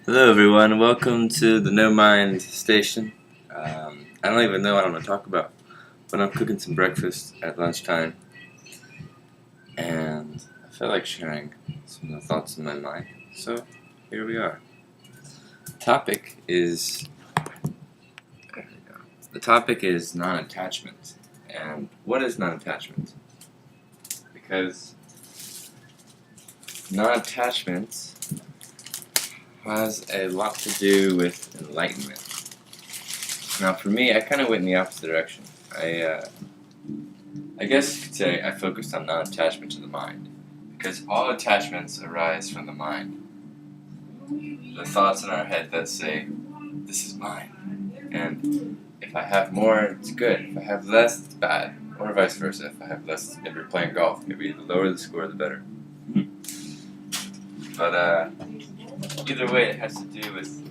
Hello everyone, welcome to the No Mind Station. I don't even know what I'm going to talk about, but I'm cooking some breakfast at lunchtime, and I feel like sharing some of the thoughts in my mind, so here we are. Topic is, there we go. The topic is non-attachment, and what is non-attachment? Because non-attachment has a lot to do with enlightenment. Now, for me, I kind of went in the opposite direction. I guess you could say I focused on non-attachment to the mind, because all attachments arise from the mind. The thoughts in our head that say, "This is mine," and if I have more, it's good. If I have less, it's bad, or vice versa. If I have less, if you're playing golf, maybe the lower the score, the better. But either way, it has to do with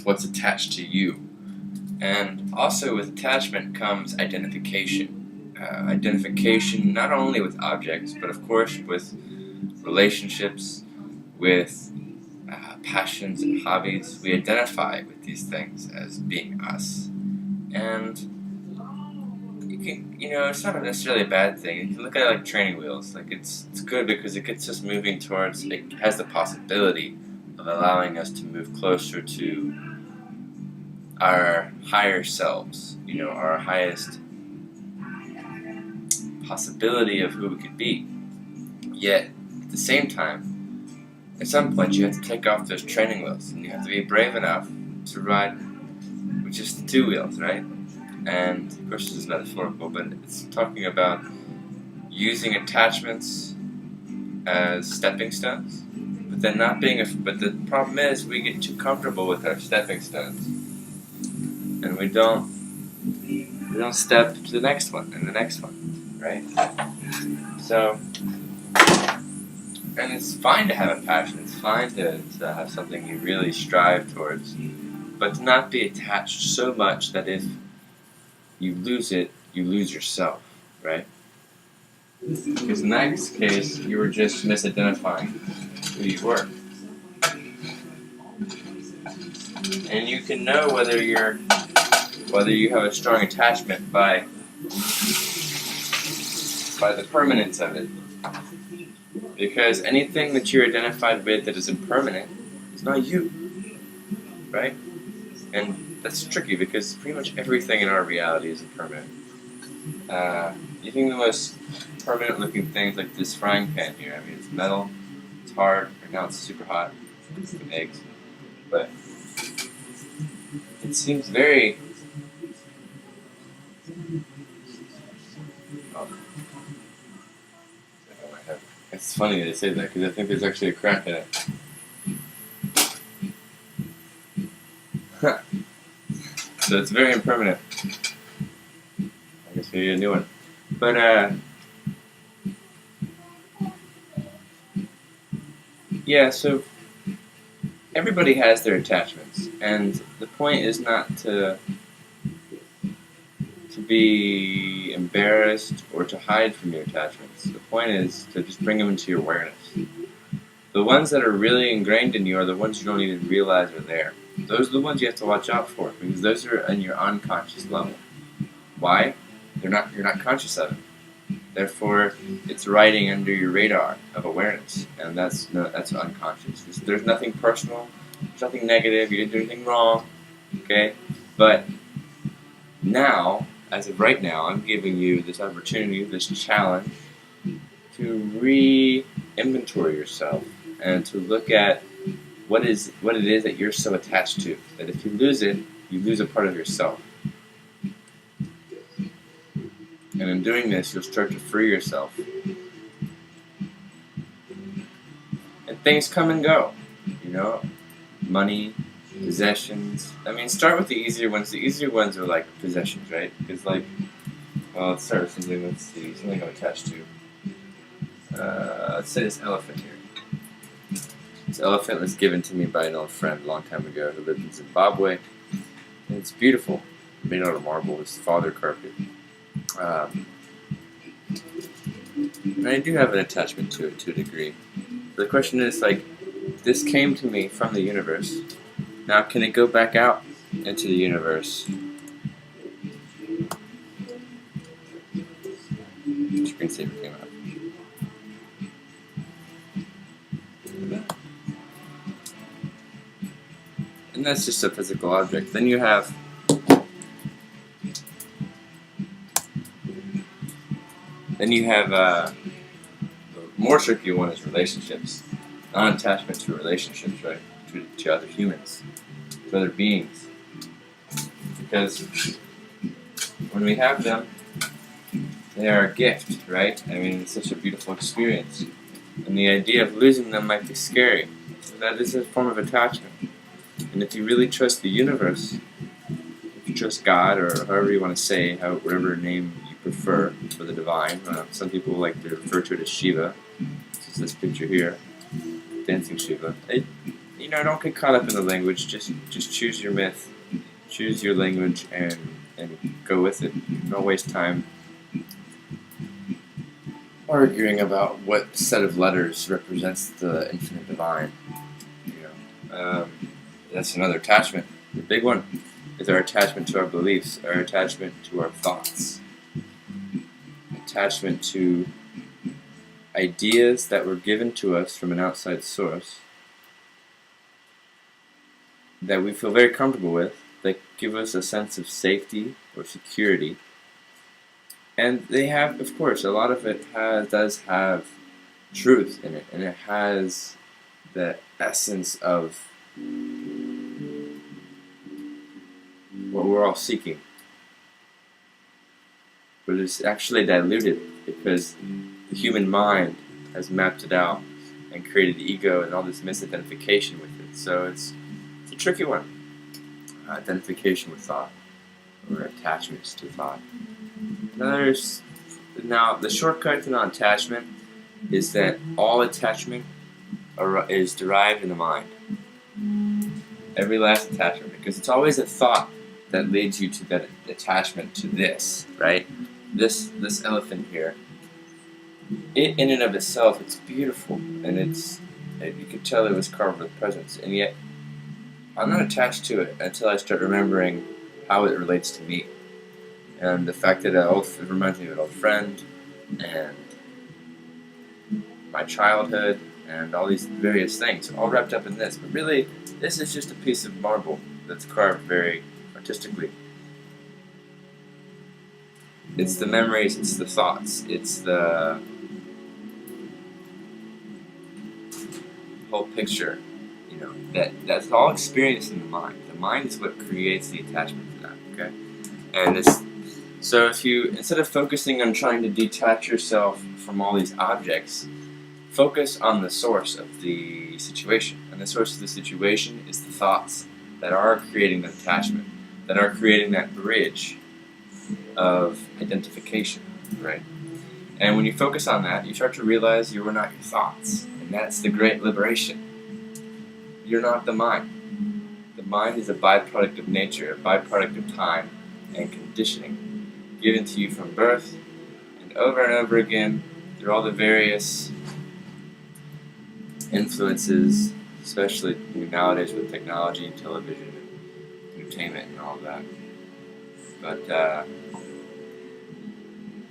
what's attached to you. And also with attachment comes identification. Identification not only with objects, but of course with relationships, with passions and hobbies. We identify with these things as being us. And it's not necessarily a bad thing. You can look at it like training wheels. Like it's good because it gets us moving towards, it has the possibility of allowing us to move closer to our higher selves, our highest possibility of who we could be. Yet, at the same time, at some point you have to take off those training wheels, and you have to be brave enough to ride with just the two wheels, right? And, of course, this is metaphorical, but it's talking about using attachments as stepping stones, but then not being but the problem is we get too comfortable with our stepping stones. And we don't step to the next one and the next one, right? So, and it's fine to have a passion. It's fine to have something you really strive towards, but to not be attached so much that if you lose it, you lose yourself, right? Because in that case, you were just misidentifying who you were. And you can know whether you have a strong attachment by the permanence of it. Because anything that you're identified with that is impermanent is not you, right? And that's tricky because pretty much everything in our reality is impermanent. You think the most permanent looking things like this frying pan here, I mean it's metal, it's hard, right now it's super hot, it's some eggs, but it seems very It's funny they say that because I think there's actually a crack in it. So it's very impermanent. I guess we need a new one. But yeah, so everybody has their attachments, and the point is not to be embarrassed or to hide from your attachments. The point is to just bring them into your awareness. The ones that are really ingrained in you are the ones you don't even realize are there. Those are the ones you have to watch out for, because those are in your unconscious level. Why? You're not conscious of it. Therefore, it's riding under your radar of awareness, and that's unconscious. There's nothing personal. There's nothing negative. You didn't do anything wrong. Okay, but now, as of right now, I'm giving you this opportunity, this challenge, to re-inventory yourself and to look at what it is that you're so attached to, that if you lose it, you lose a part of yourself. And in doing this, you'll start to free yourself. And things come and go, money, possessions. I mean, start with the easier ones. The easier ones are like possessions, right? Because let's start with something. Let's see, something I'm attached to. Let's say this elephant here. This elephant was given to me by an old friend a long time ago who lived in Zimbabwe. And it's beautiful, made out of marble. It's father carved it. And I do have an attachment to it to a degree. The question is, This came to me from the universe. Now can it go back out into the universe? Screensaver came out. And that's just a physical object. Then you have the more tricky one is relationships. Non-attachment to relationships, right? To other humans, to other beings. Because when we have them, they are a gift, right? I mean, it's such a beautiful experience. And the idea of losing them might be scary. That is a form of attachment. And if you really trust the universe, if you trust God, or however you want to say, whatever name you prefer for the divine, some people like to refer to it as Shiva. This is this picture here, dancing Shiva. Don't get caught up in the language. Just choose your myth, choose your language, and go with it. Don't waste time arguing about what set of letters represents the infinite divine. That's another attachment. The big one is our attachment to our beliefs, our attachment to our thoughts, attachment to ideas that were given to us from an outside source that we feel very comfortable with, that give us a sense of safety or security. And they have, of course, a lot of it does have truth in it, and it has the essence of what we're all seeking. But it's actually diluted because the human mind has mapped it out and created ego and all this misidentification with it. So it's a tricky one. Identification with thought, or attachments to thought. Now, the shortcut to non-attachment is that all attachment is derived in the mind. Every last attachment, because it's always a thought that leads you to that attachment to this, right? This elephant here. It, in and of itself, it's beautiful, and you could tell it was carved with presence, and yet I'm not attached to it until I start remembering how it relates to me. And the fact that it reminds me of an old friend, and my childhood, and all these various things, all wrapped up in this. But really, this is just a piece of marble that's carved very artistically. It's the memories, it's the thoughts, it's the whole picture, that's all experienced in the mind. The mind is what creates the attachment to that, okay? And so if you, instead of focusing on trying to detach yourself from all these objects, focus on the source of the situation. And the source of the situation is the thoughts that are creating the attachment, that are creating that bridge of identification, right? And when you focus on that, you start to realize you are not your thoughts. And that's the great liberation. You're not the mind. The mind is a byproduct of nature, a byproduct of time and conditioning, given to you from birth and over again through all the various influences, especially nowadays with technology and television and entertainment and all that. But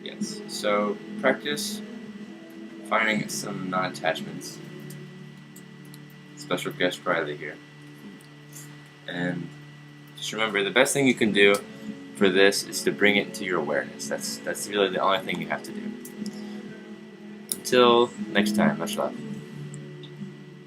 yes, so practice finding some non-attachments. Special guest Riley here. And just remember, the best thing you can do for this is to bring it into your awareness. That's really the only thing you have to do. Until next time, much love.